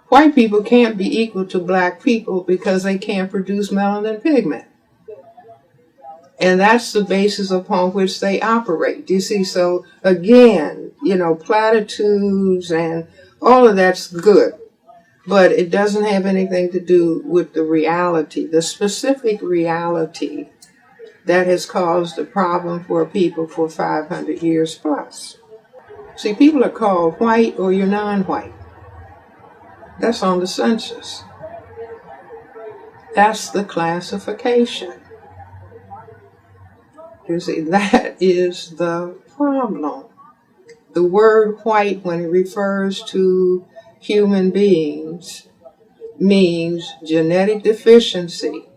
White people can't be equal to black people because they can't produce melanin pigment. And that's the basis upon which they operate. You see, so again, platitudes and all of that's good, but it doesn't have anything to do with the reality, the specific reality that has caused the problem for people for 500 years plus. See, people are called white or you're non-white. That's on the census. That's the classification. You see, that is the problem. The word white, when it refers to human beings, means genetic deficiency,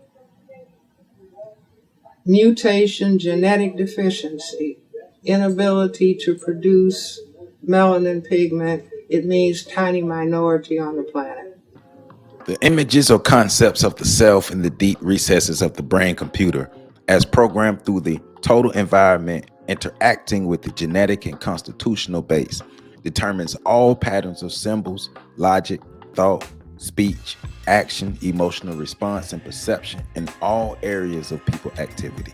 mutation, genetic deficiency, inability to produce melanin pigment. It means tiny minority on the planet. The images or concepts of the self in the deep recesses of the brain computer, as programmed through the total environment interacting with the genetic and constitutional base, determines all patterns of symbols, logic, thought, speech, action, emotional response, and perception in all areas of people activity.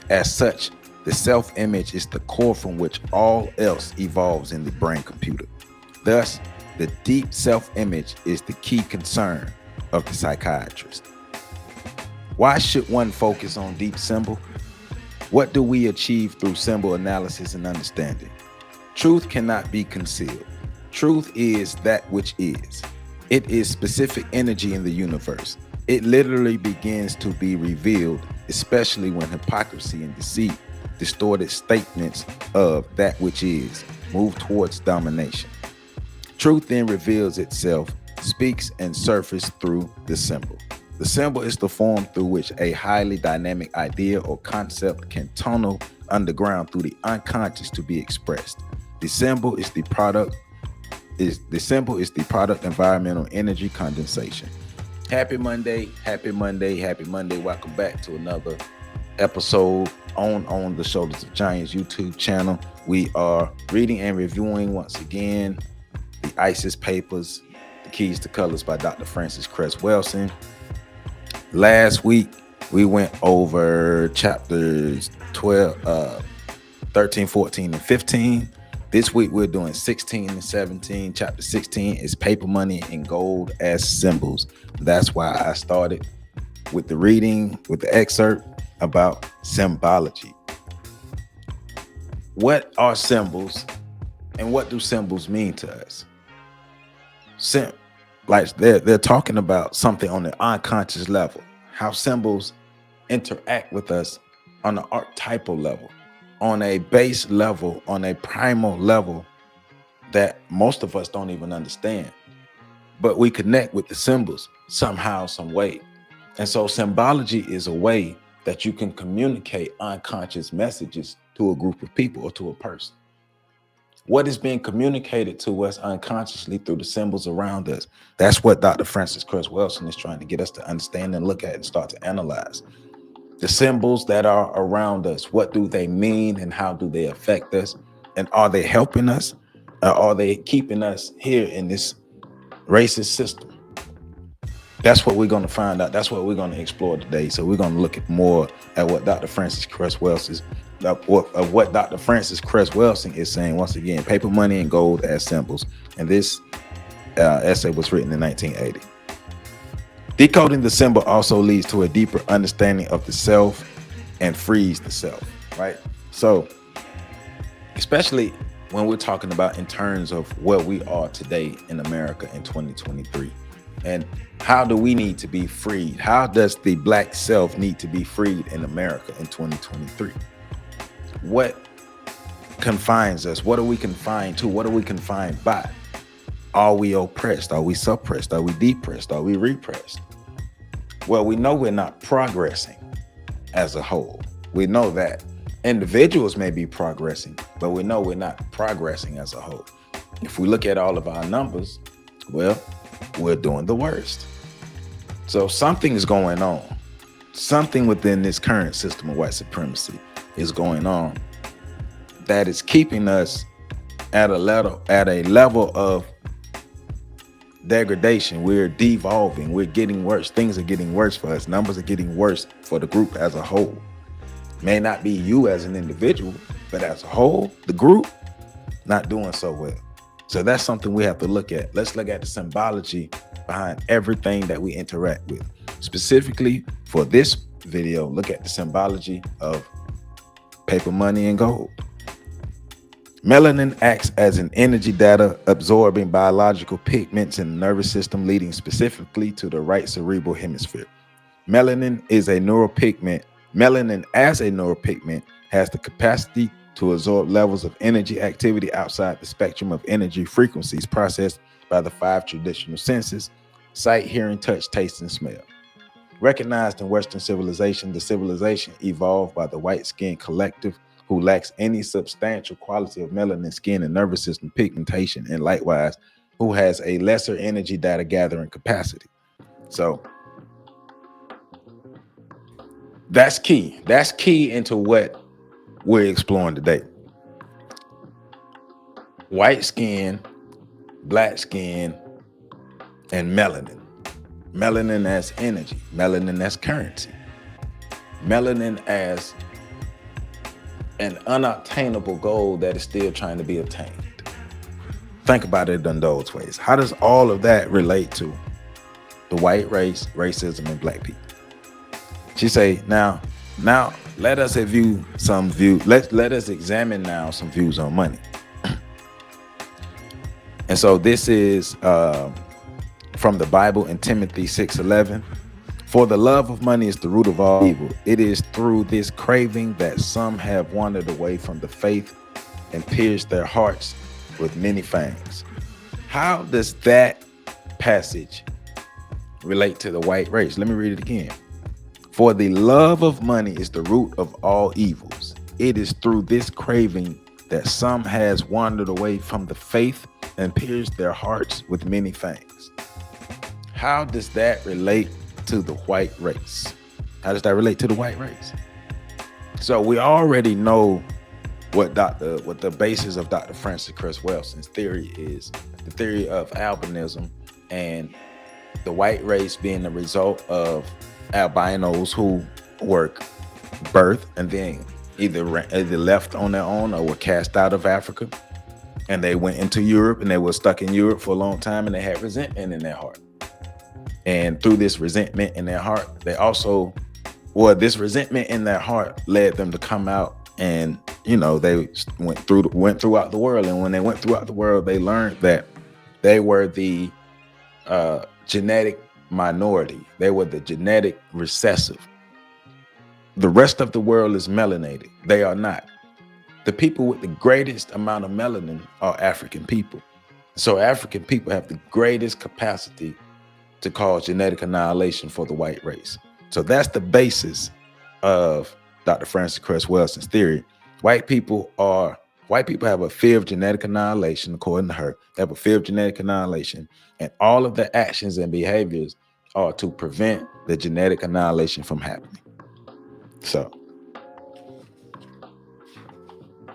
As such, the self-image is the core from which all else evolves in the brain computer. Thus, the deep self-image is the key concern of the psychiatrist. Why should one focus on deep symbol? What do we achieve through symbol analysis and understanding? Truth cannot be concealed. Truth is that which is. It is specific energy in the universe. It literally begins to be revealed, especially when hypocrisy and deceit, distorted statements of that which is, move towards domination. Truth then reveals itself, speaks and surfaces through the symbol. The symbol is the form through which a highly dynamic idea or concept can tunnel underground through the unconscious to be expressed. The symbol is the product environmental energy condensation. Happy Monday, happy Monday, happy Monday. Welcome back to another episode on the Shoulders of Giants YouTube channel. We are reading and reviewing once again the ISIS papers, The Keys to Colors by Dr. Francis Cress Welsing. Last week, we went over chapters 13, 14, and 15. This week, we're doing 16 and 17. Chapter 16 is paper money and gold as symbols. That's why I started with the reading, with the excerpt about symbology. What are symbols and what do symbols mean to us? Like they're talking about something on the unconscious level, how symbols interact with us on an archetypal level, on a base level, on a primal level that most of us don't even understand. But we connect with the symbols somehow, some way. And so symbology is a way that you can communicate unconscious messages to a group of people or to a person. What is being communicated to us unconsciously through the symbols around us? That's what Dr. Francis Cress Welsing is trying to get us to understand and look at and start to analyze. The symbols that are around us, what do they mean and how do they affect us? And are they helping us? Or are they keeping us here in this racist system? That's what we're going to find out. That's what we're going to explore today. So we're going to look at more at what Dr. Francis Cress Welsing is saying. Once again, paper money and gold as symbols. And this essay was written in 1980. Decoding the symbol also leads to a deeper understanding of the self and frees the self, right? So, especially when we're talking about in terms of where we are today in America in 2023, and how do we need to be freed? How does the black self need to be freed in America in 2023? What confines us? What are we confined to? What are we confined by? Are we oppressed? Are we suppressed? Are we depressed? Are we repressed? Well, we know we're not progressing as a whole. We know that individuals may be progressing, but we know we're not progressing as a whole. If we look at all of our numbers, well, we're doing the worst. So something is going on. Something within this current system of white supremacy is going on that is keeping us at a level of degradation. We're devolving. We're getting worse. Things are getting worse for us. Numbers are getting worse for the group as a whole. May not be you as an individual, but as a whole, the group not doing so well. So that's something we have to look at. Let's look at the symbology behind everything that we interact with. Specifically for this video, look at the symbology of paper money and gold. Melanin acts as an energy data absorbing biological pigments in the nervous system, leading specifically to the right cerebral hemisphere. Melanin is a neuropigment. Melanin as a neuropigment has the capacity to absorb levels of energy activity outside the spectrum of energy frequencies processed by the 5 traditional senses: sight, hearing, touch, taste, and smell. Recognized in Western civilization, the civilization evolved by the white-skinned collective who lacks any substantial quality of melanin, skin, and nervous system pigmentation, and likewise, who has a lesser energy data gathering capacity. So that's key. That's key into what we're exploring today. White skin, black skin, and melanin. Melanin as energy, melanin as currency, melanin as an unobtainable goal that is still trying to be attained. Think about it in those ways. How does all of that relate to the white race, racism, and black people? She say, now let us review some view. Let us examine now some views on money. And so this is from the Bible in Timothy 6:11. For the love of money is the root of all evil. It is through this craving that some have wandered away from the faith and pierced their hearts with many fangs. How does that passage relate to the white race? Let me read it again. For the love of money is the root of all evils. It is through this craving that some has wandered away from the faith and pierced their hearts with many fangs. How does that relate to the white race? How does that relate to the white race? So we already know what the basis of Dr. Francis Cress Welsing's theory is, the theory of albinism, and the white race being the result of albinos who were birthed and then either left on their own or were cast out of Africa, and they went into Europe and they were stuck in Europe for a long time, and they had resentment in their heart. And through this resentment in their heart, this resentment in their heart led them to come out, and they went throughout the world. And when they went throughout the world, they learned that they were the genetic minority. They were the genetic recessive. The rest of the world is melanated. They are not. The people with the greatest amount of melanin are African people. So African people have the greatest capacity to cause genetic annihilation for the white race. So that's the basis of Dr. Francis Cress Welsing's theory. White people have a fear of genetic annihilation, according to her. They have a fear of genetic annihilation, and all of their actions and behaviors are to prevent the genetic annihilation from happening. So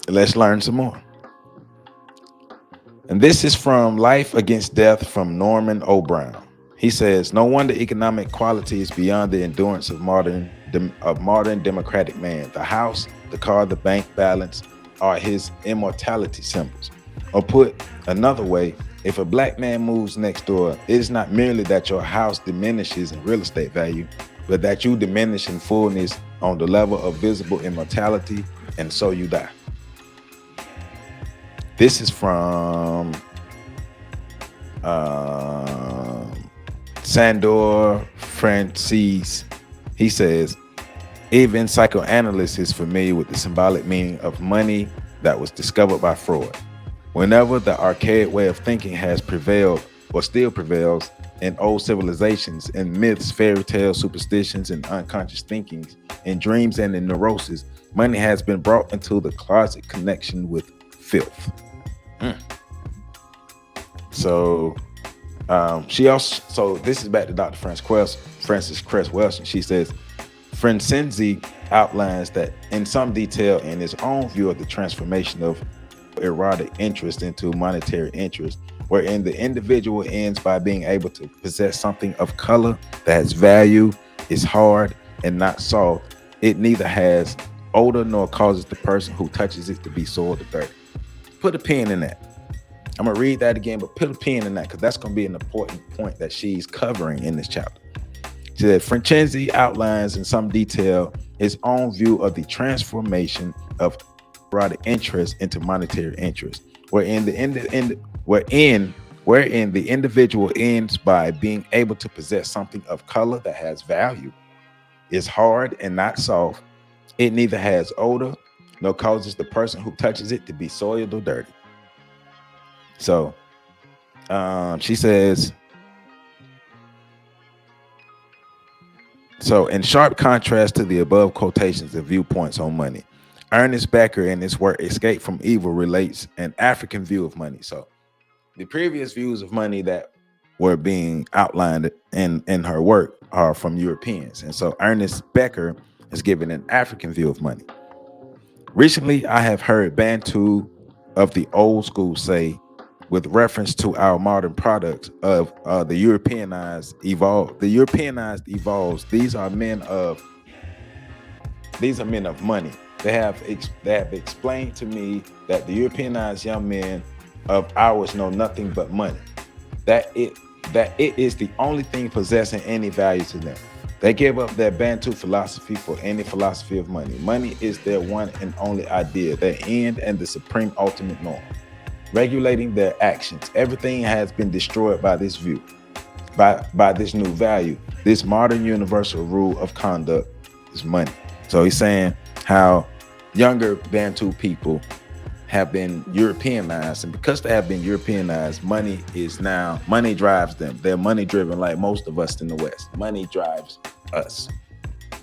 let's learn some more. And this is from Life Against Death from Norman O'Brien. He says, no wonder economic quality is beyond the endurance of modern democratic man. The house, the car, the bank balance are his immortality symbols. Or put another way, if a black man moves next door, it is not merely that your house diminishes in real estate value, but that you diminish in fullness on the level of visible immortality, and so you die. This is from Sandor Francis. He says, even psychoanalysts is familiar with the symbolic meaning of money that was discovered by Freud. Whenever the archaic way of thinking has prevailed or still prevails in old civilizations, in myths, fairy tales, superstitions, and unconscious thinkings, in dreams and in neuroses, money has been brought into the closet connection with filth. So this is back to Dr. Francis Cress Welsing. She says, Francenzi outlines that in some detail in his own view of the transformation of erotic interest into monetary interest, wherein the individual ends by being able to possess something of color that has value, is hard and not soft. It neither has odor nor causes the person who touches it to be soiled or dirty. Put a pin in that. I'm gonna read that again, but put a pin in that because that's gonna be an important point that she's covering in this chapter. She said Franchese outlines in some detail his own view of the transformation of erotic interest into monetary interest, wherein the individual ends by being able to possess something of color that has value, is hard and not soft. It neither has odor nor causes the person who touches it to be soiled or dirty. So she says, so in sharp contrast to the above quotations and viewpoints on money, Ernest Becker in his work Escape from Evil relates an African view of money. So the previous views of money that were being outlined in her work are from Europeans. And so Ernest Becker is given an African view of money. Recently, I have heard Bantu of the old school say, with reference to our modern products of the Europeanized evolves. These are men of money. They have explained to me that the Europeanized young men of ours know nothing but money. That it is the only thing possessing any value to them. They give up their Bantu philosophy for any philosophy of money. Money is their one and only idea, their end and the supreme ultimate norm, regulating their actions. Everything has been destroyed by this view, by this new value. This modern universal rule of conduct is money. So he's saying how younger Bantu people have been Europeanized, and because they have been Europeanized, money drives them. They're money driven, like most of us in the West. Money drives us.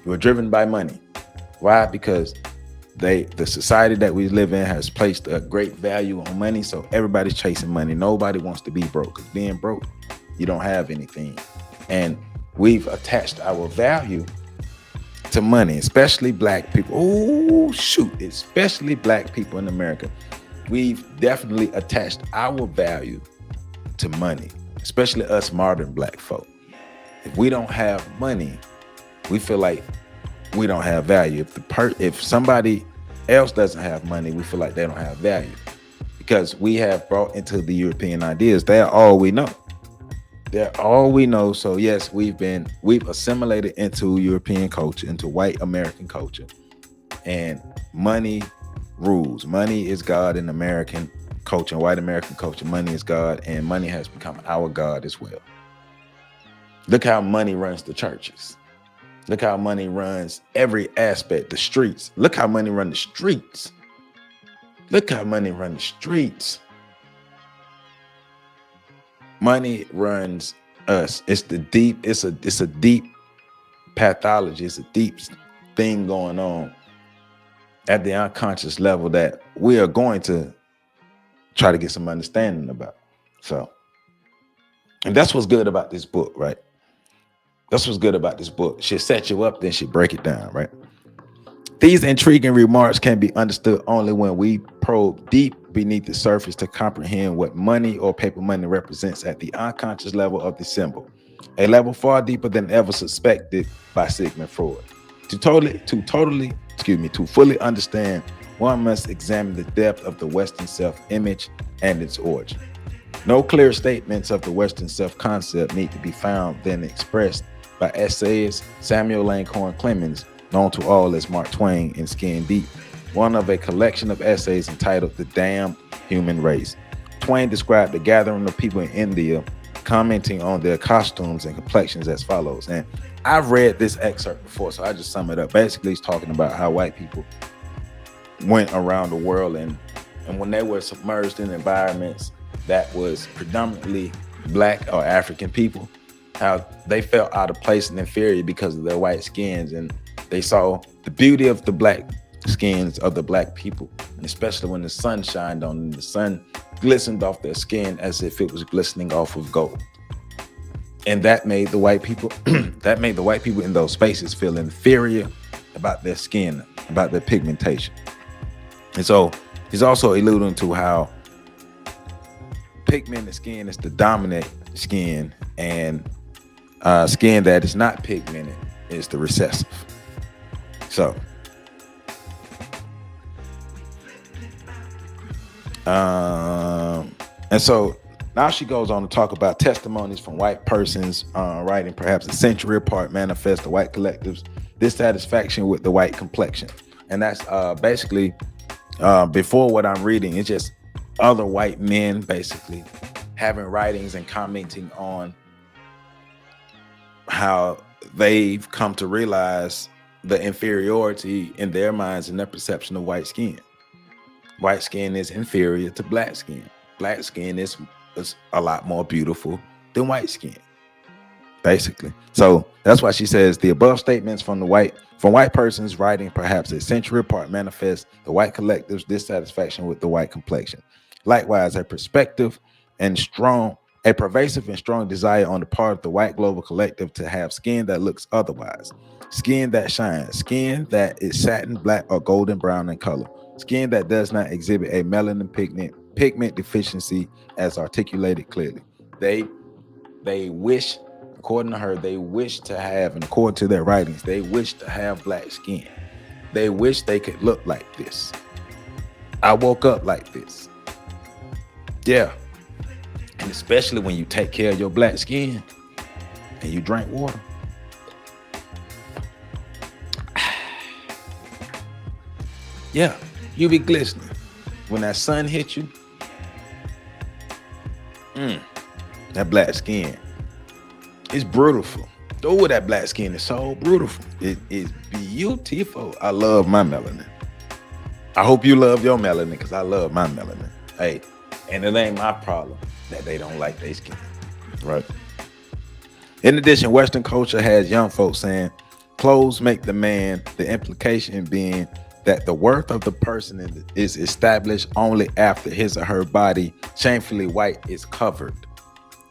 We're driven by money. Why? Because the society that we live in has placed a great value on money, so everybody's chasing money. Nobody wants to be broke, because being broke, you don't have anything. And we've attached our value to money, especially black people. Especially black people in America. We've definitely attached our value to money, especially us modern black folk. If we don't have money, we feel like we don't have value. If somebody else doesn't have money, we feel like they don't have value, because we have brought into the European ideas. They're all we know. So yes, we've assimilated into European culture, into white American culture, and money rules. Money is God in American culture, white American culture. Money is God, and money has become our God as well. Look how money runs the churches. Look how money runs every aspect, the streets. Look how money runs the streets. Money runs us. It's a deep pathology. It's a deep thing going on at the unconscious level that we are going to try to get some understanding about. So, and that's what's good about this book, right? That's what's good about this book. She'll set you up, then she'll break it down, right? These intriguing remarks can be understood only when we probe deep beneath the surface to comprehend what money or paper money represents at the unconscious level of the symbol, a level far deeper than ever suspected by Sigmund Freud. To fully understand, one must examine the depth of the Western self-image and its origin. No clear statements of the Western self-concept need to be found than expressed by essayist Samuel Langhorne Clemens, known to all as Mark Twain in Skin Deep, one of a collection of essays entitled The Damned Human Race. Twain described the gathering of people in India, commenting on their costumes and complexions as follows. And I've read this excerpt before, so I just sum it up. Basically, he's talking about how white people went around the world, and when they were submerged in environments that was predominantly black or African people, how they felt out of place and inferior because of their white skins, and they saw the beauty of the black skins of the black people, and especially when the sun shined on them, the sun glistened off their skin as if it was glistening off of gold. And that made the white people in those spaces feel inferior about their skin, about their pigmentation. And so he's also alluding to how pigmented skin is the dominant skin, and skin that is not pigmented is the recessive. So, and so now she goes on to talk about testimonies from white persons writing perhaps a century apart manifest the white collective's dissatisfaction with the white complexion. And that's basically before what I'm reading, it's just other white men basically having writings and commenting on how they've come to realize the inferiority in their minds and their perception of white skin. White skin is inferior to black skin. Black skin is a lot more beautiful than white skin, basically. So that's why she says the above statements from white persons writing perhaps a century apart manifest the white collective's dissatisfaction with the white complexion. Likewise, a pervasive and strong desire on the part of the white global collective to have skin that looks otherwise, skin that shines, skin that is satin black or golden brown in color, skin that does not exhibit a melanin pigment deficiency as articulated clearly. They wish, according to her, they wish to have, and according to their writings, they wish to have black skin. They wish they could look like this. I woke up like this. Yeah. And especially when you take care of your black skin and you drink water. Yeah, you be glistening. When that sun hits you, that black skin is beautiful. Oh, that black skin is so beautiful. It is beautiful. I love my melanin. I hope you love your melanin, because I love my melanin. Hey, and it ain't my problem that they don't like their skin, right? In addition, Western culture has young folks saying clothes make the man, the implication being that the worth of the person is established only after his or her body, shamefully white, is covered.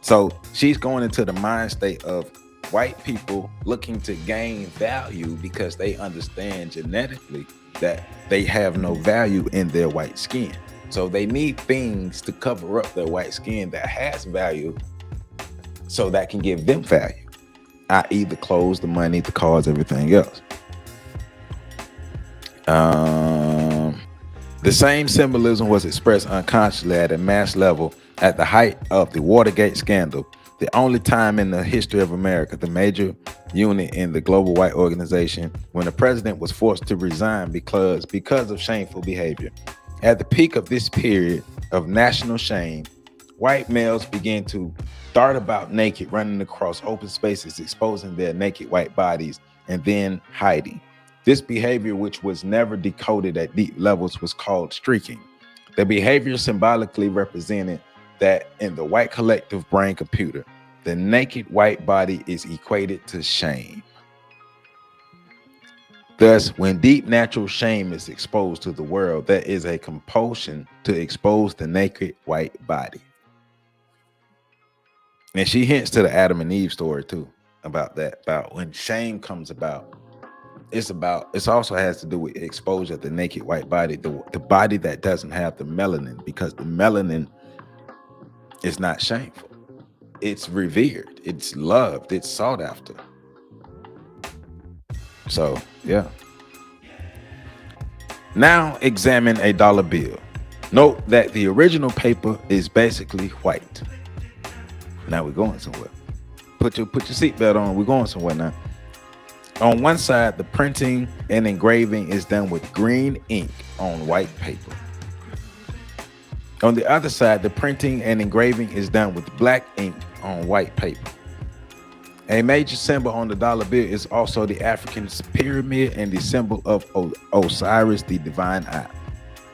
So she's going into the mind state of white people looking to gain value because they understand genetically that they have no value in their white skin. So they need things to cover up their white skin that has value so that can give them value, i.e. the clothes, the money, the cars, everything else. The same symbolism was expressed unconsciously at a mass level at the height of the Watergate scandal, the only time in the history of America, the major unit in the global white organization, when the president was forced to resign because of shameful behavior. At the peak of this period of national shame, white males began to dart about naked, running across open spaces, exposing their naked white bodies, and then hiding. This behavior, which was never decoded at deep levels, was called streaking. The behavior symbolically represented that in the white collective brain computer, the naked white body is equated to shame. Thus, when deep natural shame is exposed to the world, there is a compulsion to expose the naked white body. And she hints to the Adam and Eve story too, about that, about when shame comes about. It also has to do with exposure of the naked white body, the body that doesn't have the melanin, because the melanin is not shameful. It's revered, it's loved, it's sought after. So, yeah. Now examine a dollar bill. Note that the original paper is basically white. Now we're going somewhere. Put your seatbelt on. We're going somewhere now. On one side, the printing and engraving is done with green ink on white paper. On the other side, the printing and engraving is done with black ink on white paper. A major symbol on the dollar bill is also the African pyramid and the symbol of Osiris, the divine eye.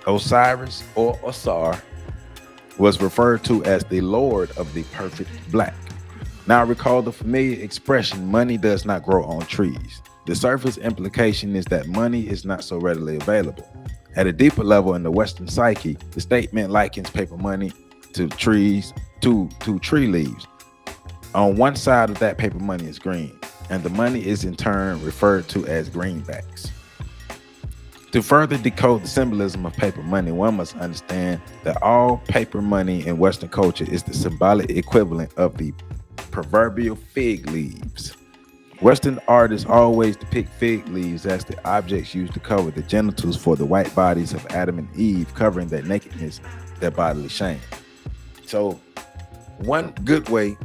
Osiris, or Osar, was referred to as the Lord of the perfect black. Now recall the familiar expression, money does not grow on trees. The surface implication is that money is not so readily available. At a deeper level in the Western psyche, the statement likens paper money to trees, to tree leaves. On one side of that paper money is green, and the money is in turn referred to as greenbacks. To further decode the symbolism of paper money, one must understand that all paper money in Western culture is the symbolic equivalent of the proverbial fig leaves. Western artists always depict fig leaves as the objects used to cover the genitals for the white bodies of Adam and Eve, covering their nakedness, their bodily shame. So, one good way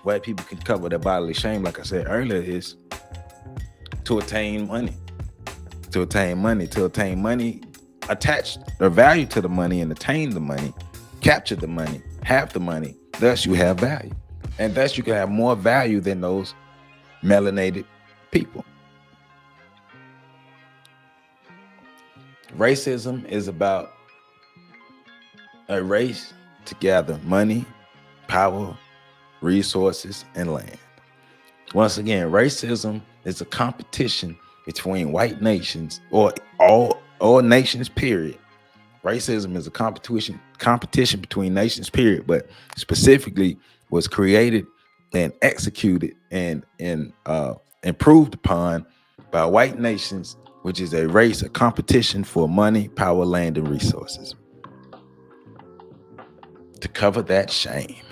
white people can cover their bodily shame, like I said earlier, is to attain money. To attain money, attach their value to the money and attain the money, capture the money, have the money. Thus, you have value. And thus, you can have more value than those melanated people. Racism is about a race to gather money, power, resources, and land. Once again, racism is a competition between white nations or all nations, period. Racism is a competition between nations, period, but specifically was created and executed and improved upon by white nations, which is a race, a competition for money, power, land, and resources. To cover that shame,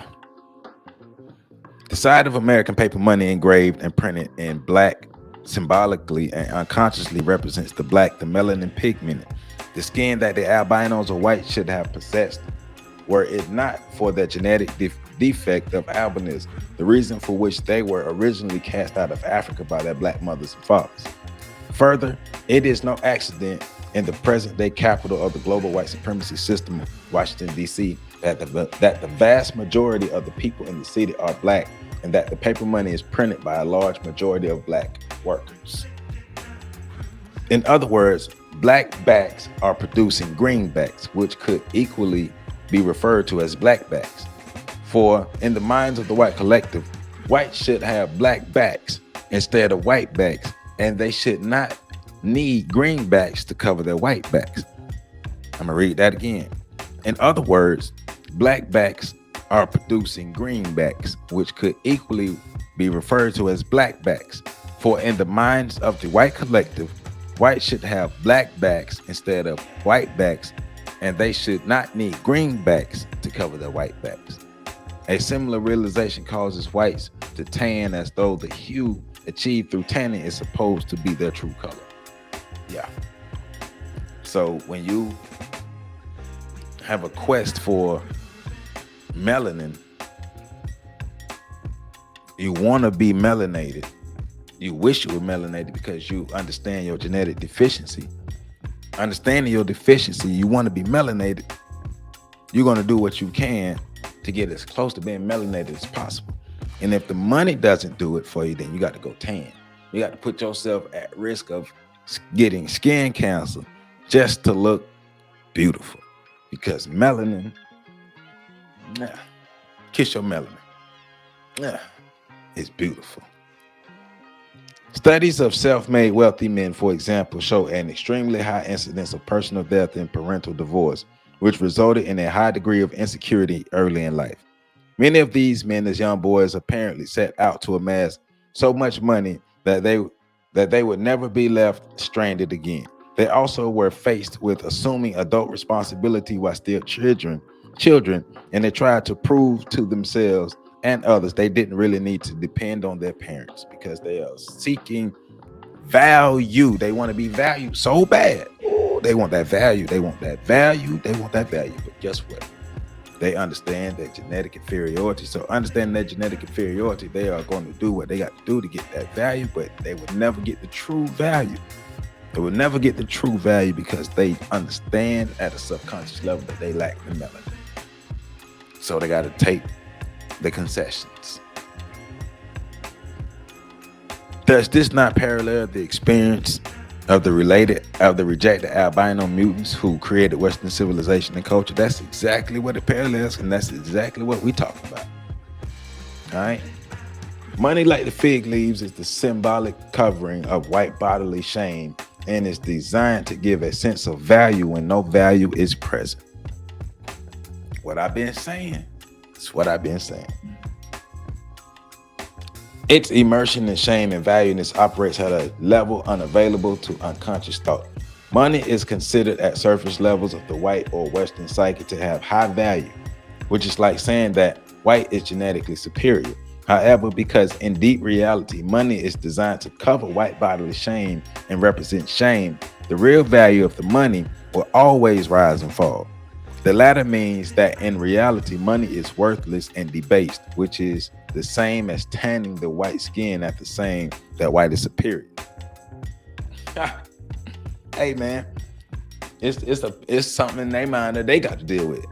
the side of American paper money engraved and printed in black symbolically and unconsciously represents the black, the melanin pigment, the skin that the albinos or whites should have possessed were it not for the genetic defect of albinism, the reason for which they were originally cast out of Africa by their black mothers and fathers. Further, it is no accident in the present-day capital of the global white supremacy system of Washington, D.C., that the vast majority of the people in the city are black, and that the paper money is printed by a large majority of black workers. In other words, black backs are producing greenbacks, which could equally be referred to as blackbacks. For in the minds of the white collective, whites should have black backs instead of white backs, and they should not need greenbacks to cover their white backs. I'm gonna read that again. In other words, black backs are producing greenbacks, which could equally be referred to as blackbacks. For in the minds of the white collective, whites should have black backs instead of white backs, and they should not need greenbacks to cover their white backs. A similar realization causes whites to tan as though the hue achieved through tanning is supposed to be their true color. Yeah. So when you have a quest for melanin, you want to be melanated. You wish you were melanated because you understand your genetic deficiency. Understanding your deficiency, you want to be melanated. You're going to do what you can to get as close to being melanated as possible. And if the money doesn't do it for you, then you got to go tan. You got to put yourself at risk of getting skin cancer just to look beautiful. Because melanin, kiss your melanin, it's beautiful. Studies of self-made wealthy men, for example, show an extremely high incidence of personal death and parental divorce, which resulted in a high degree of insecurity early in life. Many of these men as young boys apparently set out to amass so much money that they would never be left stranded again. They also were faced with assuming adult responsibility while still children, and they tried to prove to themselves and others they didn't really need to depend on their parents because they are seeking value. They want to be valued so bad. Ooh, they want that value. They want that value. They want that value. But guess what? They understand their genetic inferiority. So understanding their genetic inferiority, they are going to do what they got to do to get that value, but they will never get the true value. They will never get the true value because they understand at a subconscious level that they lack the melanin. So they got to take the concessions. Does this not parallel the experience of the rejected albino mutants who created Western civilization and culture? That's exactly what it parallels, and that's exactly what we talk about. All right. Money, like the fig leaves, is the symbolic covering of white bodily shame and is designed to give a sense of value when no value is present. What I've been saying. It's what I've been saying. Its immersion in shame and valueness operates at a level unavailable to unconscious thought. Money is considered at surface levels of the white or Western psyche to have high value, which is like saying that white is genetically superior. However, because in deep reality, money is designed to cover white bodily shame and represent shame, the real value of the money will always rise and fall. The latter means that in reality, money is worthless and debased, which is the same as tanning the white skin after saying that white is superior. Hey man, it's something in their mind that they got to deal with.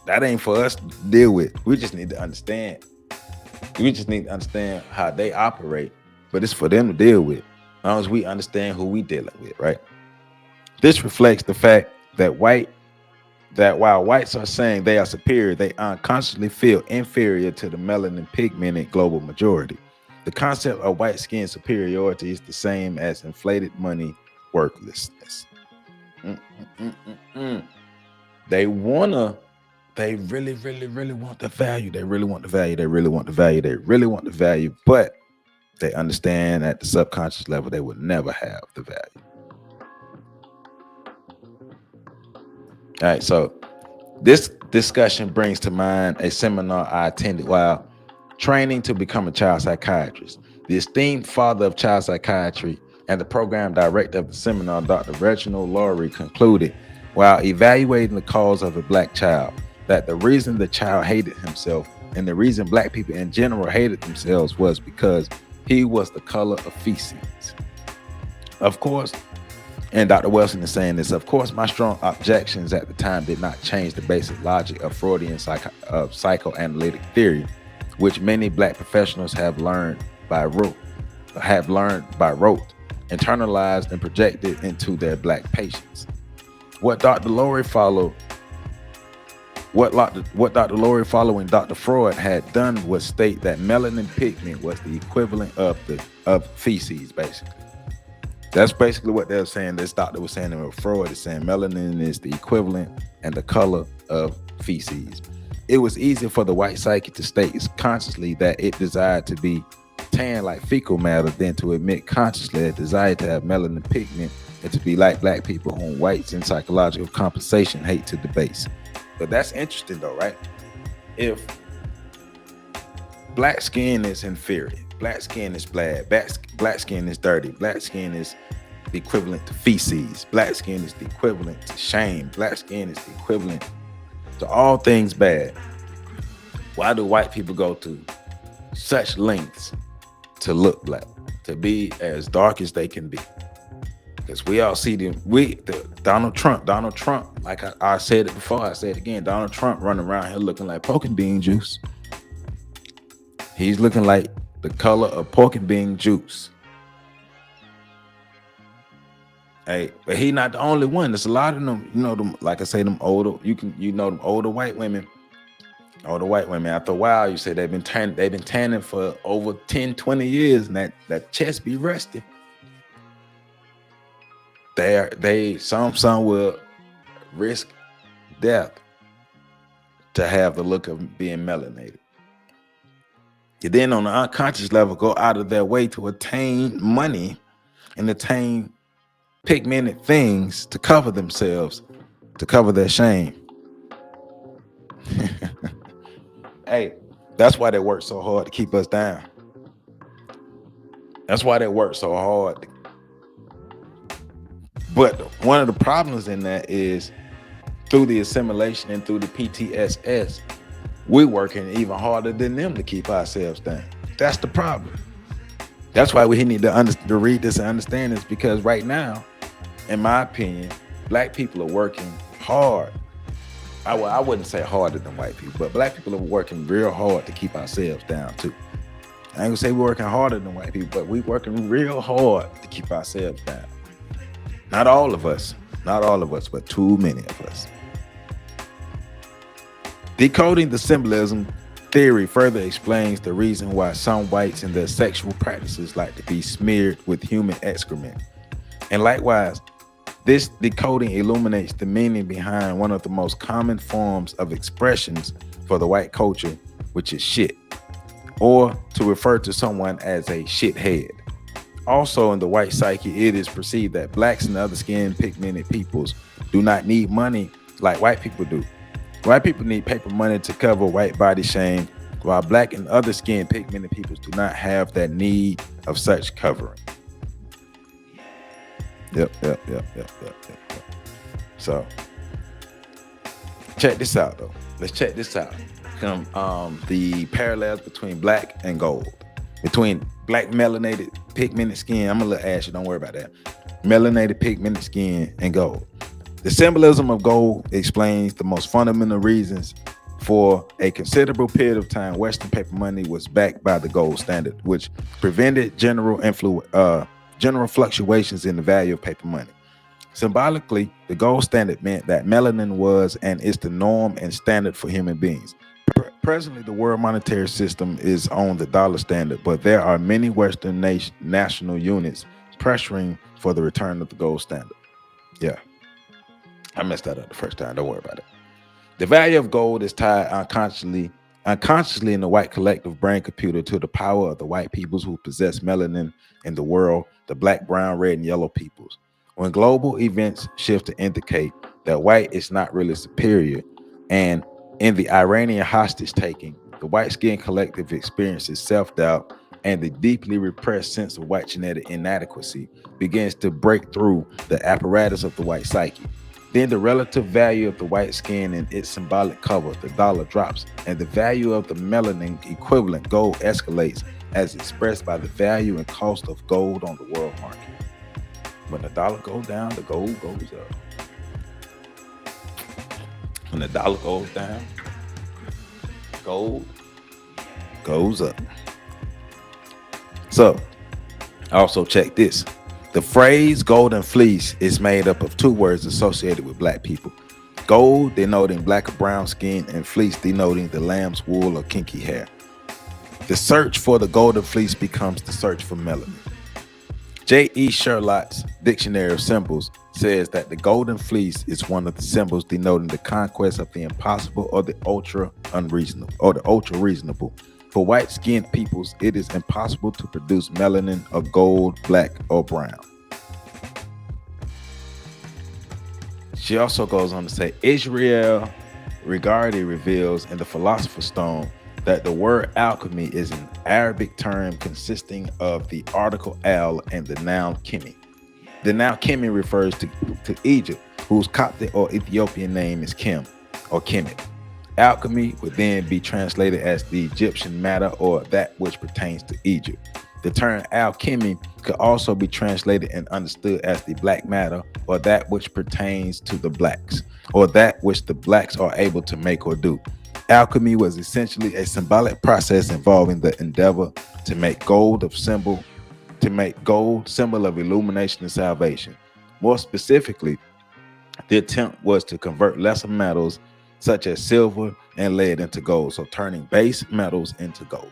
That ain't for us to deal with. We just need to understand. We just need to understand how they operate, but it's for them to deal with. As long as we understand who we dealing with, right? This reflects the fact that while whites are saying they are superior, they unconsciously feel inferior to the melanin pigmented global majority. The concept of white skin superiority is the same as inflated money worthlessness. They really, really, really want the value. They really want the value. They really want the value. They really want the value, but they understand at the subconscious level they would never have the value. All right, so this discussion brings to mind a seminar I attended while training to become a child psychiatrist. The esteemed father of child psychiatry and the program director of the seminar, Dr. Reginald Laurie, concluded while evaluating the cause of a black child that the reason the child hated himself and the reason black people in general hated themselves was because he was the color of feces. Of course, and Dr. Welsing is saying this, of course, my strong objections at the time did not change the basic logic of Freudian psychoanalytic theory, which many black professionals have learned by rote, internalized and projected into their black patients. What Dr. Laurie following Dr. Freud had done was state that melanin pigment was the equivalent of feces, basically. That's basically what they're saying. This doctor was saying, and Freud is saying melanin is the equivalent and the color of feces. It was easy for the white psyche to state consciously that it desired to be tan like fecal matter than to admit consciously a desire to have melanin pigment and to be like black people whom whites in psychological compensation hate to the base. But that's interesting though, right? If black skin is inferior, black skin is bad, black skin is dirty, black skin is the equivalent to feces, black skin is the equivalent to shame, black skin is the equivalent to all things bad, why do white people go to such lengths to look black, to be as dark as they can be? Because we all see Donald Trump, like I said it before, I said it again, Donald Trump running around here looking like pork and bean juice. He's looking like the color of pork and bean juice. Hey, but he not the only one. There's a lot of them, them, like I say, them older, them older white women. Older white women, after a while, you say they've been tanning for over 10, 20 years, and that chest be rusty. Some will risk death to have the look of being melanated. You then on the unconscious level go out of their way to attain money and attain pigmented things to cover themselves, to cover their shame. Hey, that's why they work so hard to keep us down. That's why they work so hard. But one of the problems in that is through the assimilation and through the PTSS, we're working even harder than them to keep ourselves down. That's the problem. That's why we need to read this and understand this, because right now, in my opinion, black people are working hard. I wouldn't say harder than white people, but black people are working real hard to keep ourselves down too. I ain't gonna say we're working harder than white people, but we're working real hard to keep ourselves down. Not all of us, but too many of us. Decoding the symbolism theory further explains the reason why some whites in their sexual practices like to be smeared with human excrement. And likewise, this decoding illuminates the meaning behind one of the most common forms of expressions for the white culture, which is shit, or to refer to someone as a shithead. Also, in the white psyche, it is perceived that blacks and other skin pigmented peoples do not need money like white people do. White people need paper money to cover white body shame, while black and other skin pigmented peoples do not have that need of such covering. Yep. So, check this out, though. Let's check this out. The parallels between black and gold, between black melanated pigmented skin. I'm a little ashy, don't worry about that. Melanated pigmented skin and gold. The symbolism of gold explains the most fundamental reasons for a considerable period of time. Western paper money was backed by the gold standard, which prevented general fluctuations in the value of paper money. Symbolically, the gold standard meant that melanin was and is the norm and standard for human beings. Presently, the world monetary system is on the dollar standard, but there are many Western national units pressuring for the return of the gold standard. Yeah, I messed that up the first time. Don't worry about it. The value of gold is tied unconsciously in the white collective brain computer to the power of the white peoples who possess melanin in the world, the black, brown, red, and yellow peoples. When global events shift to indicate that white is not really superior, and in the Iranian hostage taking, the white skin collective experiences self-doubt, and the deeply repressed sense of white genetic inadequacy begins to break through the apparatus of the white psyche. Then the relative value of the white skin and its symbolic cover, the dollar, drops, and the value of the melanin equivalent gold escalates as expressed by the value and cost of gold on the world market. When the dollar goes down, the gold goes up. When the dollar goes down, gold goes up. So, also check this. The phrase golden fleece is made up of two words associated with black people. Gold denoting black or brown skin, and fleece denoting the lamb's wool or kinky hair. The search for the golden fleece becomes the search for melanin. J.E. Sherlock's Dictionary of Symbols says that the golden fleece is one of the symbols denoting the conquest of the impossible or the ultra reasonable. For white-skinned peoples, it is impossible to produce melanin of gold, black, or brown. She also goes on to say, Israel Regardie reveals in the Philosopher's Stone that the word alchemy is an Arabic term consisting of the article al and the noun chemi. The noun chemi refers to Egypt, whose Coptic or Ethiopian name is Kim or Kemet. Alchemy would then be translated as the Egyptian matter or that which pertains to Egypt. The term alchemy could also be translated and understood as the black matter or that which pertains to the blacks or that which the blacks are able to make or do. Alchemy was essentially a symbolic process involving the endeavor to make gold symbol of illumination and salvation. More specifically, the attempt was to convert lesser metals such as silver and lead into gold, so turning base metals into gold.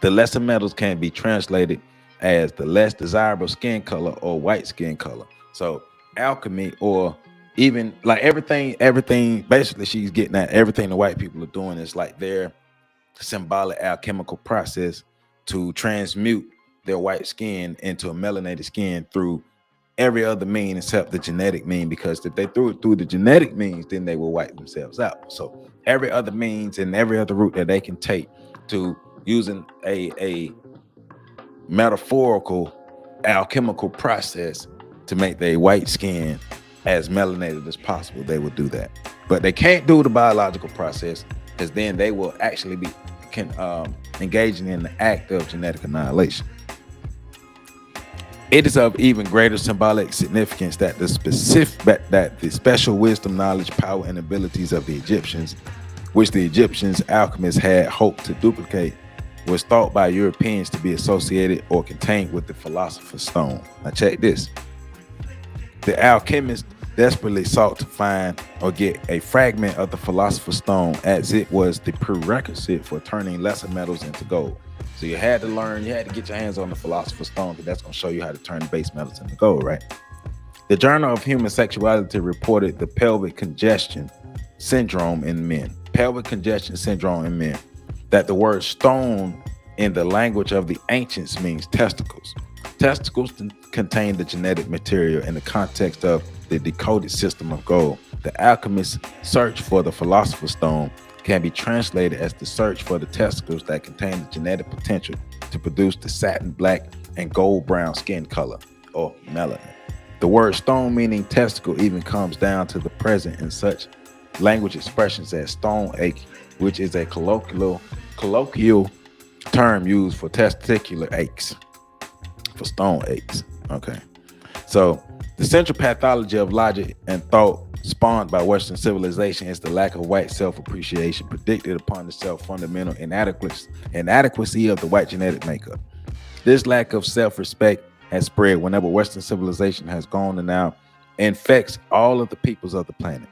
The lesser metals can be translated as the less desirable skin color or white skin color. So alchemy, or even like everything basically she's getting at, everything the white people are doing is like their symbolic alchemical process to transmute their white skin into a melanated skin through every other mean except the genetic mean, because if they threw it through the genetic means, then they will wipe themselves out. So every other means and every other route that they can take to using a metaphorical alchemical process to make their white skin as melanated as possible, they would do that. But they can't do the biological process, because then they will actually be engaging in the act of genetic annihilation. It is of even greater symbolic significance that the special wisdom, knowledge, power, and abilities of the Egyptians, which the Egyptians alchemists had hoped to duplicate, was thought by Europeans to be associated or contained with the Philosopher's Stone. Now check this. The alchemists desperately sought to find or get a fragment of the Philosopher's Stone, as it was the prerequisite for turning lesser metals into gold. So you had to get your hands on the Philosopher's Stone, because that's going to show you how to turn base metals into gold, right? The Journal of Human Sexuality reported the pelvic congestion syndrome in men. Pelvic congestion syndrome in men. That the word stone in the language of the ancients means testicles. Testicles contain the genetic material in the context of the decoded system of gold. The alchemist's search for the philosopher's stone can be translated as the search for the testicles that contain the genetic potential to produce the satin black and gold brown skin color, or melanin. The word stone, meaning testicle, even comes down to the present in such language expressions as stone ache, which is a colloquial term used for testicular aches, for stone aches. Okay. So the central pathology of logic and thought spawned by Western civilization is the lack of white self-appreciation predicted upon the self-fundamental inadequacy of the white genetic makeup. This lack of self-respect has spread whenever Western civilization has gone and now infects all of the peoples of the planet.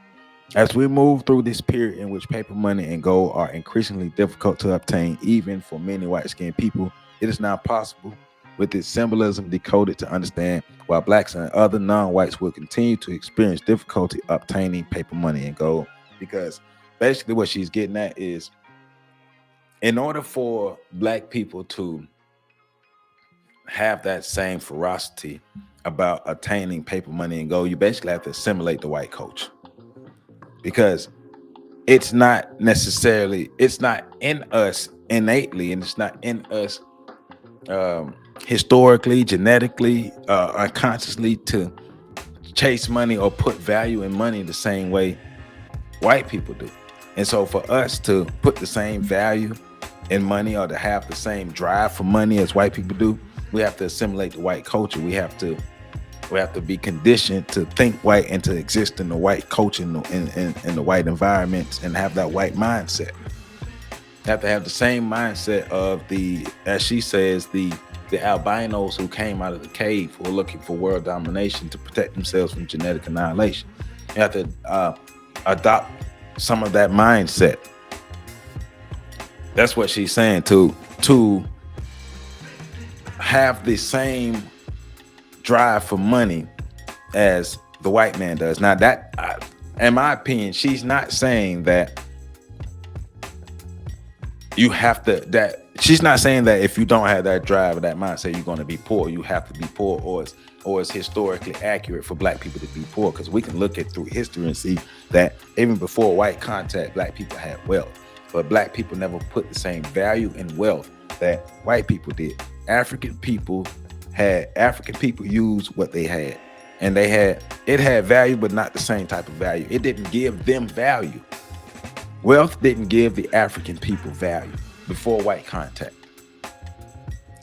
As we move through this period in which paper money and gold are increasingly difficult to obtain, even for many white-skinned people, it is now possible, with its symbolism decoded, to understand why blacks and other non-whites will continue to experience difficulty obtaining paper money and gold. Because basically what she's getting at is, in order for black people to have that same ferocity about attaining paper money and gold, you basically have to assimilate the white culture. Because it's not in us innately, and it's not in us historically, genetically, unconsciously, to chase money or put value in money the same way white people do. And so for us to put the same value in money, or to have the same drive for money as white people do, we have to assimilate the white culture. We have to be conditioned to think white and to exist in the white culture, in the white environments, and have that white mindset. Have to have the same mindset of the, as she says, the albinos who came out of the cave, who are looking for world domination to protect themselves from genetic annihilation. You have to adopt some of that mindset. That's what she's saying, to have the same drive for money as the white man does. Now that, in my opinion, she's not saying that you have to, she's not saying that if you don't have that drive or that mindset, you're going to be poor. You have to be poor, or it's historically accurate for black people to be poor. Because we can look at through history and see that even before white contact, black people had wealth, but black people never put the same value in wealth that white people did. African people used what they had, and it had value, but not the same type of value. It didn't give them value. Wealth didn't give the African people value before white contact.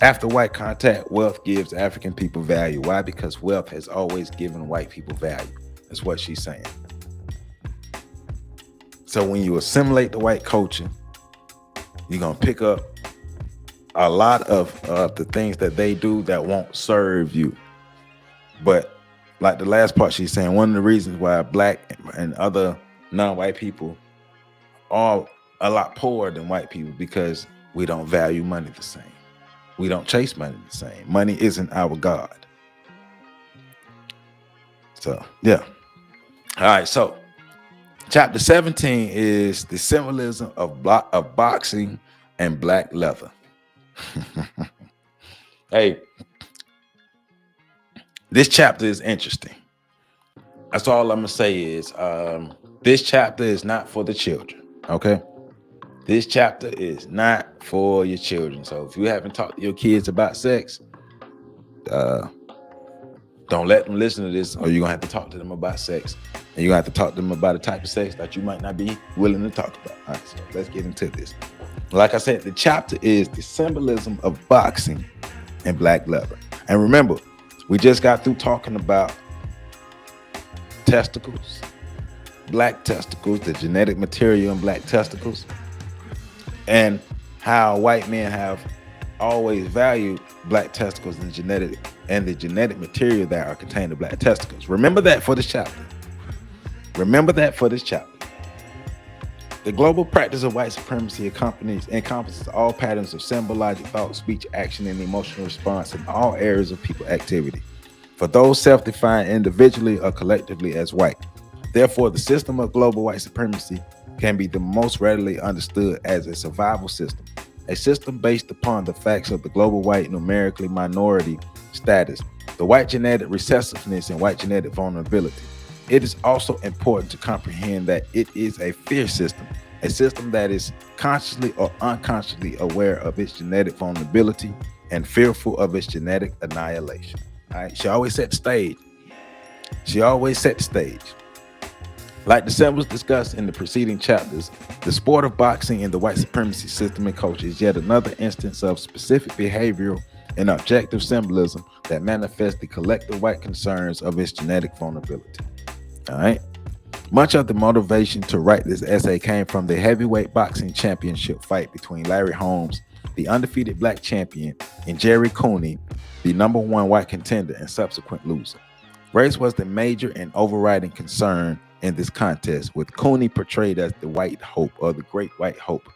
After white contact, wealth gives African people value. Why? Because wealth has always given white people value. That's what she's saying. So when you assimilate the white culture, you're going to pick up a lot of the things that they do that won't serve you. But like the last part, she's saying, one of the reasons why black and other non-white people are a lot poorer than white people, because we don't value money the same. We don't chase money the same. Money isn't our God. So, yeah. All right. So, chapter 17 is the symbolism of boxing and black leather. Hey, this chapter is interesting. That's all I'm gonna say is this chapter is not for the children. Okay, this chapter is not for your children. So if you haven't talked to your kids about sex, don't let them listen to this, or you're gonna have to talk to them about sex, and you're gonna have to talk to them about a type of sex that you might not be willing to talk about. All right, so let's get into this. Like I said, the chapter is the symbolism of boxing and black leather. And remember, we just got through talking about testicles, black testicles, the genetic material in black testicles, and how white men have always valued black testicles and the genetic material that are contained in black testicles. Remember that for this chapter. Remember that for this chapter. The global practice of white supremacy encompasses all patterns of symbol, logic, thought, speech, action, and emotional response in all areas of people activity, for those self-defined individually or collectively as white. Therefore, the system of global white supremacy can be the most readily understood as a survival system, a system based upon the facts of the global white numerically minority status, the white genetic recessiveness, and white genetic vulnerability. It is also important to comprehend that it is a fear system, a system that is consciously or unconsciously aware of its genetic vulnerability and fearful of its genetic annihilation. All right, she always set the stage. She always set the stage. Like the symbols discussed in the preceding chapters, the sport of boxing in the white supremacy system and culture is yet another instance of specific behavioral and objective symbolism that manifests the collective white concerns of its genetic vulnerability. All right. Much of the motivation to write this essay came from the heavyweight boxing championship fight between Larry Holmes, the undefeated black champion, and Jerry Cooney, the number one white contender and subsequent loser. Race was the major and overriding concern in this contest, with Cooney portrayed as the white hope or the great white hope.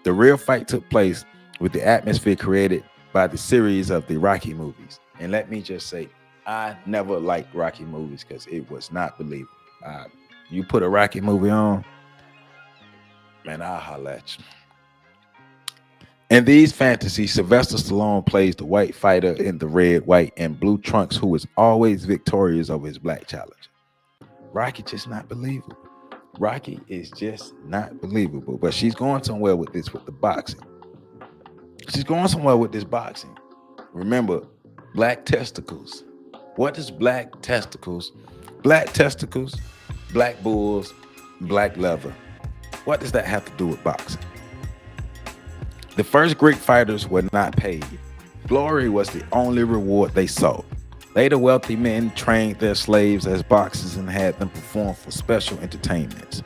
The real fight took place with the atmosphere created by the series of the Rocky movies. And let me just say, I never liked Rocky movies because it was not believable. You put a Rocky movie on, man, I'll holler at you. In these fantasies, Sylvester Stallone plays the white fighter in the red, white, and blue trunks who is always victorious over his black challenger. Rocky just not believable. Rocky is just not believable. But she's going somewhere with this, with the boxing. She's going somewhere with this boxing. Remember, black testicles. What is black testicles? Black testicles, black bulls, black leather. What does that have to do with boxing? The first Greek fighters were not paid. Glory was the only reward they sought. Later, wealthy men trained their slaves as boxers and had them perform for special entertainments.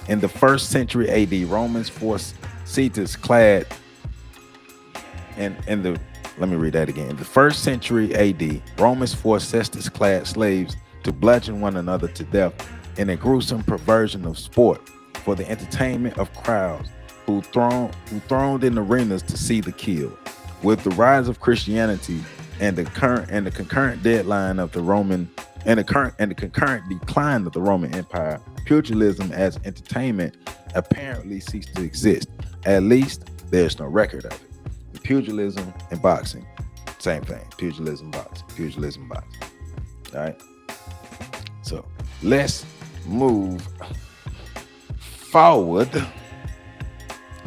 In the 1st century AD, Romans forced Cetus clad in the let me read that again. In the 1st century AD, Romans forced Cestus clad slaves to bludgeon one another to death in a gruesome perversion of sport for the entertainment of crowds who thronged in arenas to see the kill. With the rise of Christianity and the concurrent decline of the Roman Empire, pugilism as entertainment apparently ceased to exist. At least there's no record of it. Pugilism and boxing, same thing. Pugilism, boxing. All right. So let's move forward.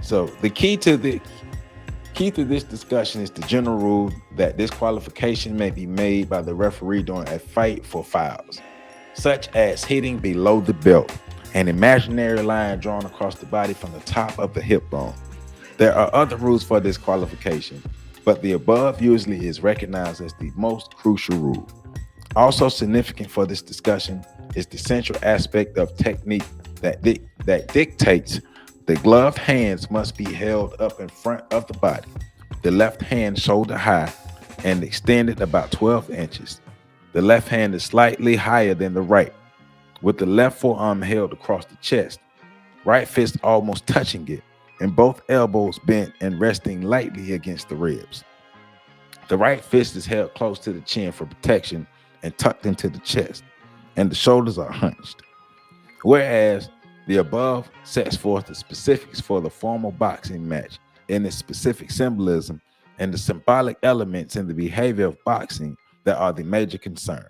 So the key to this discussion is the general rule that disqualification may be made by the referee during a fight for fouls, such as hitting below the belt, an imaginary line drawn across the body from the top of the hip bone. There are other rules for disqualification, but the above usually is recognized as the most crucial rule. Also significant for this discussion is the central aspect of technique that dictates the gloved hands must be held up in front of the body, the left hand shoulder high and extended about 12 inches. The left hand is slightly higher than the right, with the left forearm held across the chest, right fist almost touching it, and both elbows bent and resting lightly against the ribs. The right fist is held close to the chin for protection and tucked into the chest, and the shoulders are hunched. Whereas the above sets forth the specifics for the formal boxing match and its specific symbolism and the symbolic elements in the behavior of boxing that are the major concern.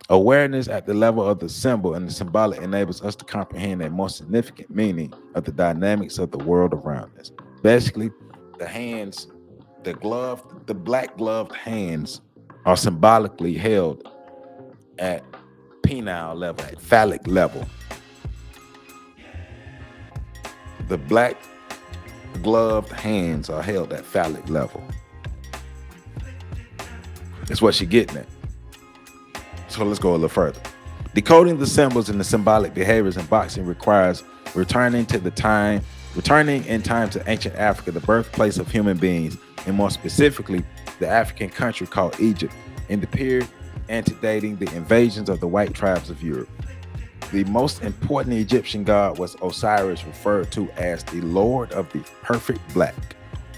Awareness at the level of the symbol and the symbolic enables us to comprehend a more significant meaning of the dynamics of the world around us. Basically, the hands, the black gloved hands are symbolically held at penile level, at phallic level. The black gloved hands are held at phallic level. That's what she's getting at. So let's go a little further. Decoding the symbols and the symbolic behaviors in boxing requires returning in time to ancient Africa, the birthplace of human beings, and more specifically, the African country called Egypt, in the period antedating the invasions of the white tribes of Europe. The most important Egyptian god was Osiris, referred to as the Lord of the Perfect Black,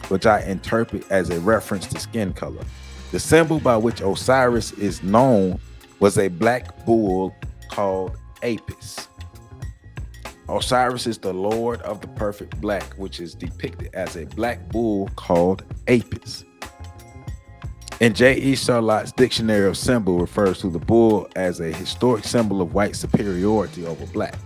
which I interpret as a reference to skin color. The symbol by which Osiris is known was a black bull called Apis. Osiris is the lord of the perfect black, which is depicted as a black bull called Apis. In J.E. Charlotte's Dictionary of Symbol refers to the bull as a historic symbol of white superiority over black.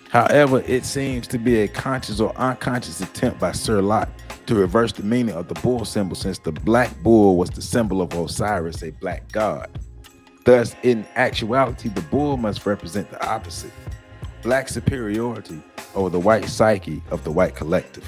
However, it seems to be a conscious or unconscious attempt by Charlotte to reverse the meaning of the bull symbol, since the black bull was the symbol of Osiris, a black god. Thus, in actuality, the bull must represent the opposite, black superiority over the white psyche of the white collective.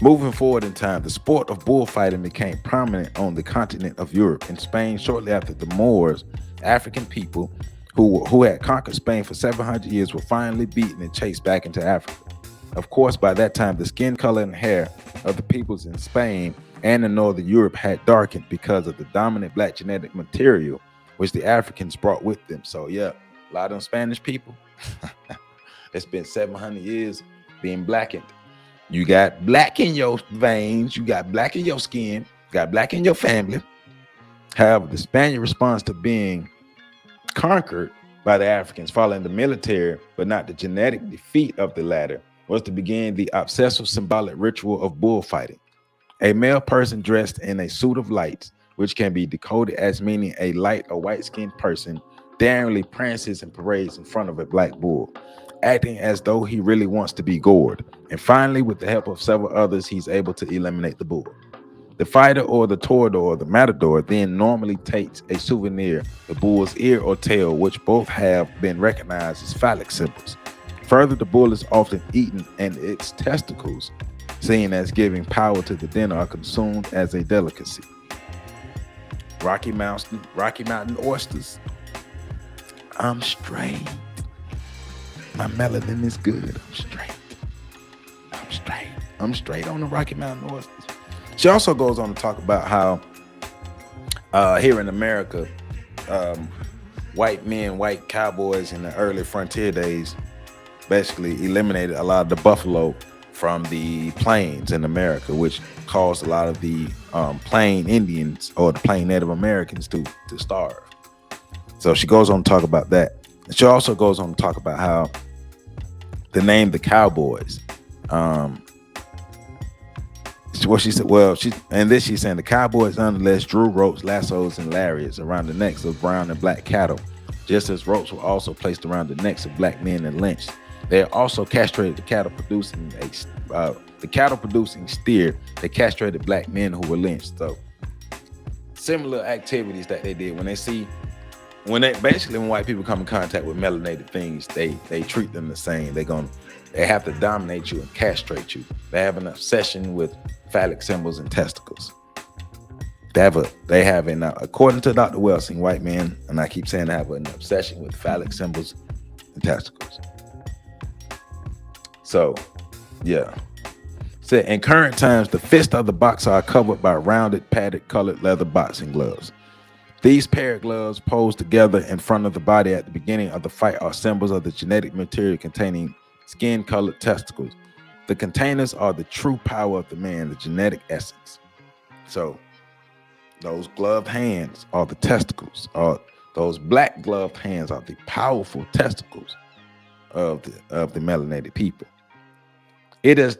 Moving forward in time, the sport of bullfighting became prominent on the continent of Europe and Spain shortly after the Moors, African people who had conquered Spain for 700 years, were finally beaten and chased back into Africa. Of course, by that time, the skin color and hair of the peoples in Spain and in northern Europe had darkened because of the dominant black genetic material which the Africans brought with them. So yeah, a lot of them Spanish people, it's been 700 years being blackened. You got black in your veins, you got black in your skin, you got black in your family. However, the Spaniard response to being conquered by the Africans following the military, but not the genetic defeat of the latter, was to begin the obsessive symbolic ritual of bullfighting. A male person dressed in a suit of lights, which can be decoded as meaning a light or white-skinned person, daringly prances and parades in front of a black bull, acting as though he really wants to be gored. And finally, with the help of several others, he's able to eliminate the bull. The fighter or the toreador or the matador then normally takes a souvenir, the bull's ear or tail, which both have been recognized as phallic symbols. Further, the bull is often eaten and its testicles, seen as giving power to the dinner, are consumed as a delicacy. Rocky Mountain oysters. I'm straight. My melanin is good. I'm straight on the Rocky Mountain oysters. She also goes on to talk about how here in America, white cowboys in the early frontier days basically eliminated a lot of the buffalo from the plains in America, which caused a lot of the plain Indians or the plain Native Americans to starve. So she goes on to talk about that. She also goes on to talk about how the name the Cowboys, what she said, she's saying the Cowboys nonetheless drew ropes, lassos, and lariats around the necks of brown and black cattle, just as ropes were also placed around the necks of black men and lynched. They also castrated the cattle producing steer. They castrated black men who were lynched. So similar activities that they did when white people come in contact with melanated things, they treat them the same. They have to dominate you and castrate you. They have an obsession with phallic symbols and testicles. According to Dr. Welsing, white men, and I keep saying they have an obsession with phallic symbols and testicles. So, yeah. So in current times, the fists of the boxer are covered by rounded, padded, colored leather boxing gloves. These pair of gloves posed together in front of the body at the beginning of the fight are symbols of the genetic material containing skin-colored testicles. The containers are the true power of the man, the genetic essence. So those gloved hands are the testicles, or those black gloved hands are the powerful testicles of the melanated people. It is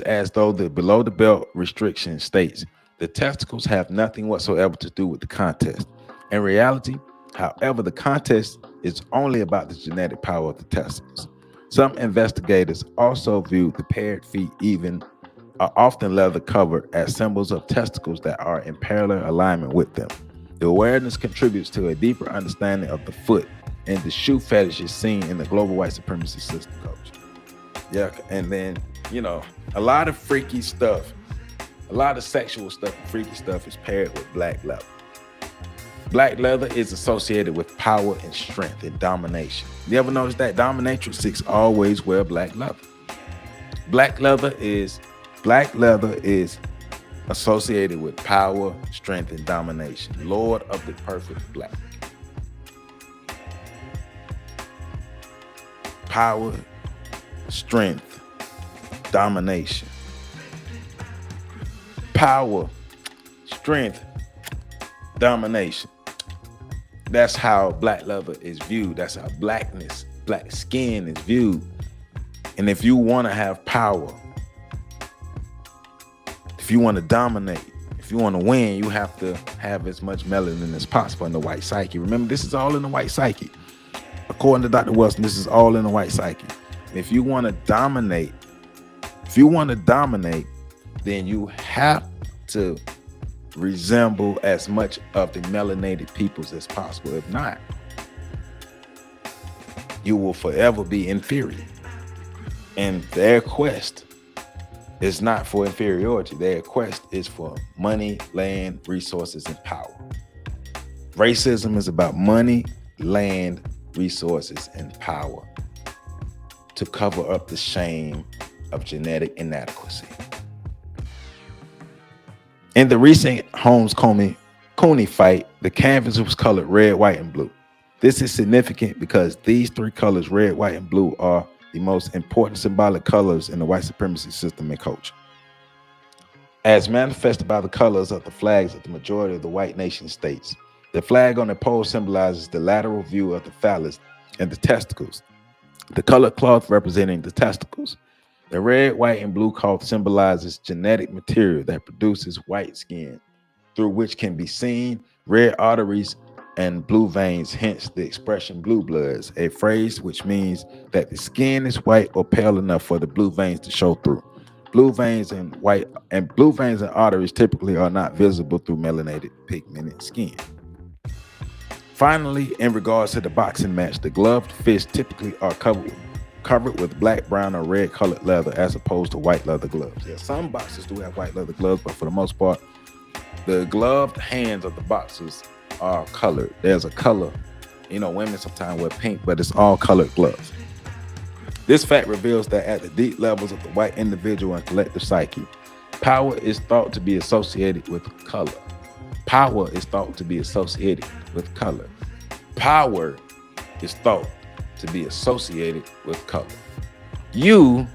as though the below the belt restriction states the testicles have nothing whatsoever to do with the contest. In reality, however, the contest is only about the genetic power of the testicles. Some investigators also view the paired feet, are often leather covered, as symbols of testicles that are in parallel alignment with them. The awareness contributes to a deeper understanding of the foot, and the shoe fetish is seen in the global white supremacy system culture. Yeah, and then, a lot of freaky stuff, a lot of sexual stuff and freaky stuff is paired with black leather. Black leather is associated with power and strength and domination. You ever notice that dominatrixes always wear black leather? Black leather is associated with power, strength, and domination. Lord of the perfect black. Power, strength, domination. Power, strength, domination. That's how black leather is viewed. That's how blackness, black skin is viewed. And if you want to have power, if you want to dominate, if you want to win, you have to have as much melanin as possible in the white psyche. Remember, this is all in the white psyche. According to Dr. Welsing, this is all in the white psyche. If you want to dominate, then you have to resemble as much of the melanated peoples as possible. If not, you will forever be inferior. And their quest is not for inferiority. Their quest is for money, land, resources, and power. Racism is about money, land, resources, and power to cover up the shame of genetic inadequacy. In the recent Holmes-Cooney fight, the canvas was colored red, white, and blue. This is significant because these three colors, red, white, and blue, are the most important symbolic colors in the white supremacy system and culture. As manifested by the colors of the flags of the majority of the white nation states, the flag on the pole symbolizes the lateral view of the phallus and the testicles, the colored cloth representing the testicles. The red, white, and blue cloth symbolizes genetic material that produces white skin, through which can be seen red arteries and blue veins, hence the expression blue bloods, a phrase which means that the skin is white or pale enough for the blue veins to show through. Blue veins and arteries typically are not visible through melanated pigmented skin. Finally, in regards to the boxing match, the gloved fists typically are covered with black, brown, or red colored leather as opposed to white leather gloves. Yeah, some boxers do have white leather gloves, but for the most part, the gloved hands of the boxers are colored. There's a color. Women sometimes wear pink, but it's all colored gloves. This fact reveals that at the deep levels of the white individual and collective psyche, power is thought to be associated with color. Power is thought to be associated with color. Power is thought to be associated with color. You,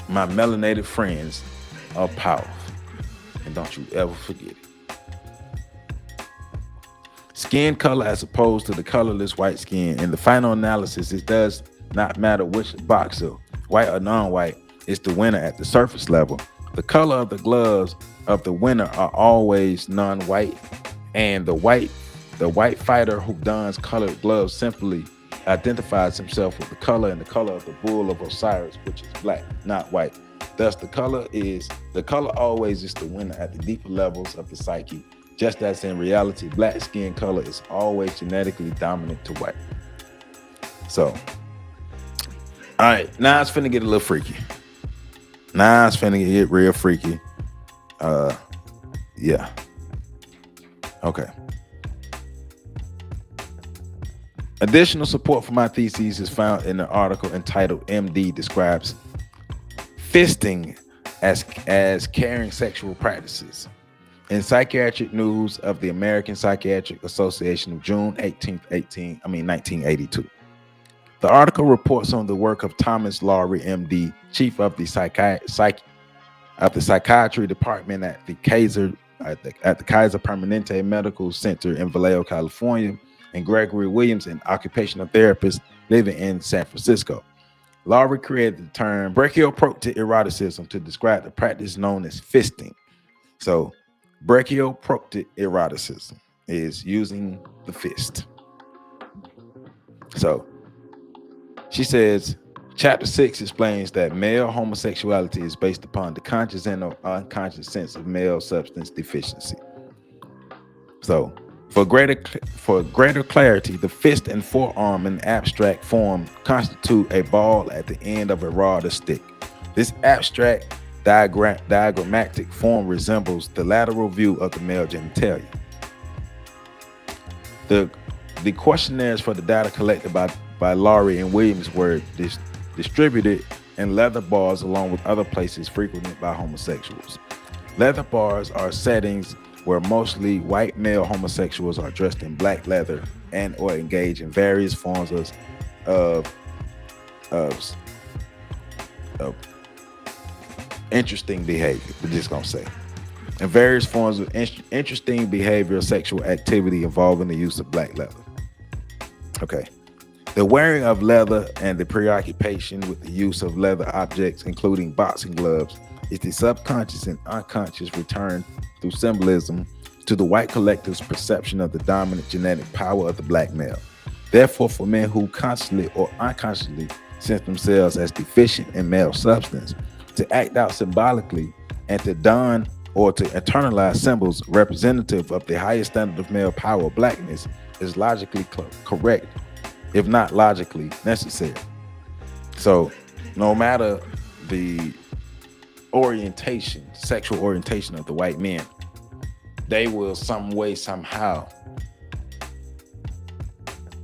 my melanated friends, are powerful. And don't you ever forget it. Skin color as opposed to the colorless white skin. In the final analysis, it does not matter which boxer, white or non-white, is the winner at the surface level. The color of the gloves of the winner are always non-white, and the white fighter who dons colored gloves simply identifies himself with the color and the color of the bull of Osiris, which is black, not white. Thus, the color always is the winner at the deeper levels of the psyche, just as in reality, black skin color is always genetically dominant to white. So, all right, now it's finna get a little freaky. Now it's finna get real freaky. Yeah. Okay. Additional support for my theses is found in an article entitled MD Describes Fisting as Caring Sexual Practices in Psychiatric News of the American Psychiatric Association of June 1982. The article reports on the work of Thomas Lowry, MD, chief of the psychiatry department at the Kaiser Permanente Medical Center in Vallejo, California, and Gregory Williams, an occupational therapist living in San Francisco. Lowry created the term brachioproctic eroticism to describe the practice known as fisting. So, brachioproctic eroticism is using the fist. So, she says, Chapter 6 explains that male homosexuality is based upon the conscious and unconscious sense of male substance deficiency. So, for greater clarity, the fist and forearm in abstract form constitute a ball at the end of a rod or stick. This abstract diagrammatic form resembles the lateral view of the male genitalia. The questionnaires for the data collected by Lowry and Williams were distributed in leather bars along with other places frequented by homosexuals. Leather bars are settings where mostly white male homosexuals are dressed in black leather and or engage in various forms of interesting behavior. We're just gonna say. and various forms of interesting behavioral sexual activity involving the use of black leather. Okay. The wearing of leather and the preoccupation with the use of leather objects, including boxing gloves, is the subconscious and unconscious return through symbolism to the white collective's perception of the dominant genetic power of the black male. Therefore, for men who consciously or unconsciously sense themselves as deficient in male substance, to act out symbolically and to don or to internalize symbols representative of the highest standard of male power or blackness is logically correct, if not logically necessary. So no matter the orientation, sexual orientation of the white men, they will some way, somehow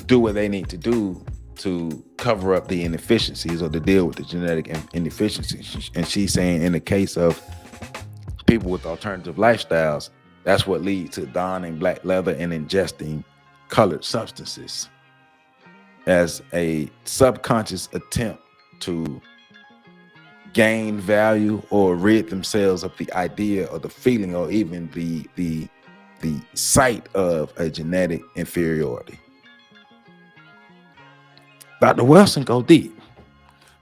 do what they need to do to cover up the inefficiencies or to deal with the genetic inefficiencies. And she's saying in the case of people with alternative lifestyles, that's what leads to donning black leather and ingesting colored substances as a subconscious attempt to gain value or rid themselves of the idea or the feeling or even the sight of a genetic inferiority. Dr. Welsing goes deep.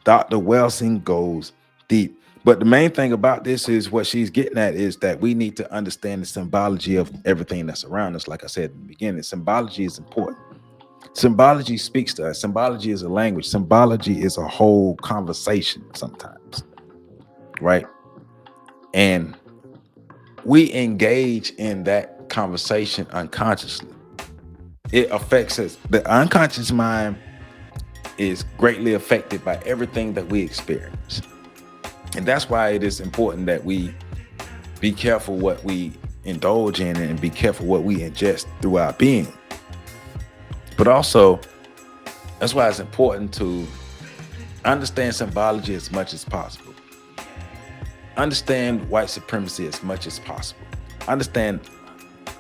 Dr. Welsing goes deep. But the main thing about this is what she's getting at is that we need to understand the symbology of everything that's around us. Like I said in the beginning, symbology is important. Symbology speaks to us. Symbology is a language. Symbology is a whole conversation sometimes, right? And we engage in that conversation unconsciously. It affects us. The unconscious mind is greatly affected by everything that we experience. And that's why it is important that we be careful what we indulge in and be careful what we ingest through our being. But also, that's why it's important to understand symbology as much as possible. Understand white supremacy as much as possible. Understand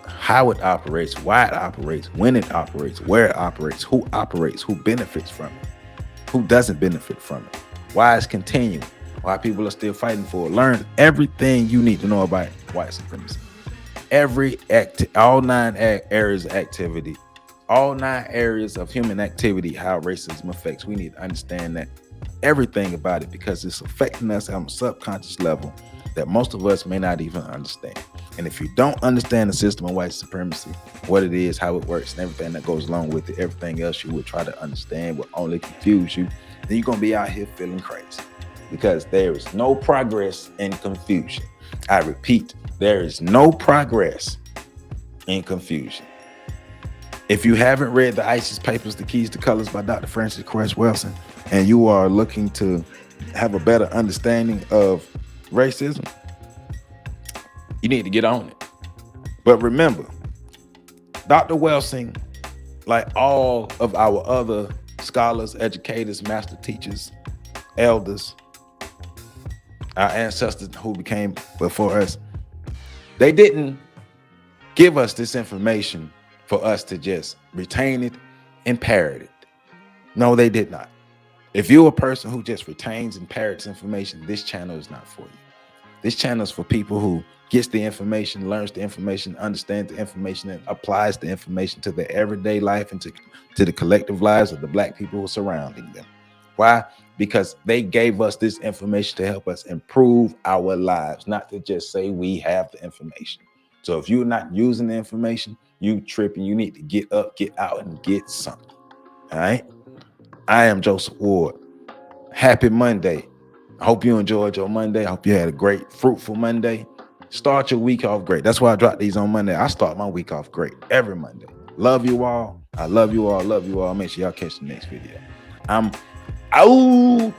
how it operates, why it operates, when it operates, where it operates, who benefits from it, who doesn't benefit from it, why it's continuing, why people are still fighting for it. Learn everything you need to know about white supremacy. All 9 areas of activity, all 9 areas of human activity, how racism affects. We need to understand that everything about it because it's affecting us on a subconscious level that most of us may not even understand. And if you don't understand the system of white supremacy, what it is, how it works, and everything that goes along with it, everything else you would try to understand will only confuse you. Then you're going to be out here feeling crazy because there is no progress in confusion. I repeat, there is no progress in confusion. If you haven't read the ISIS Papers, The Keys to Colors by Dr. Francis Cress Welsing, and you are looking to have a better understanding of racism, you need to get on it. But remember, Dr. Welsing, like all of our other scholars, educators, master teachers, elders, our ancestors who became before us, they didn't give us this information for us to just retain it and parrot it. No, they did not. If you're a person who just retains and parrots information, this channel is not for you. This channel is for people who gets the information, learns the information, understands the information, and applies the information to their everyday life and to the collective lives of the black people who are surrounding them. Why? Because they gave us this information to help us improve our lives, not to just say we have the information. So if you're not using the information, you tripping, you need to get up, get out, and get something. All right? I am Joseph Ward. Happy Monday. I hope you enjoyed your Monday. I hope you had a great, fruitful Monday. Start your week off great. That's why I drop these on Monday. I start my week off great every Monday. Love you all. I love you all. Love you all. Make sure y'all catch the next video. I'm out.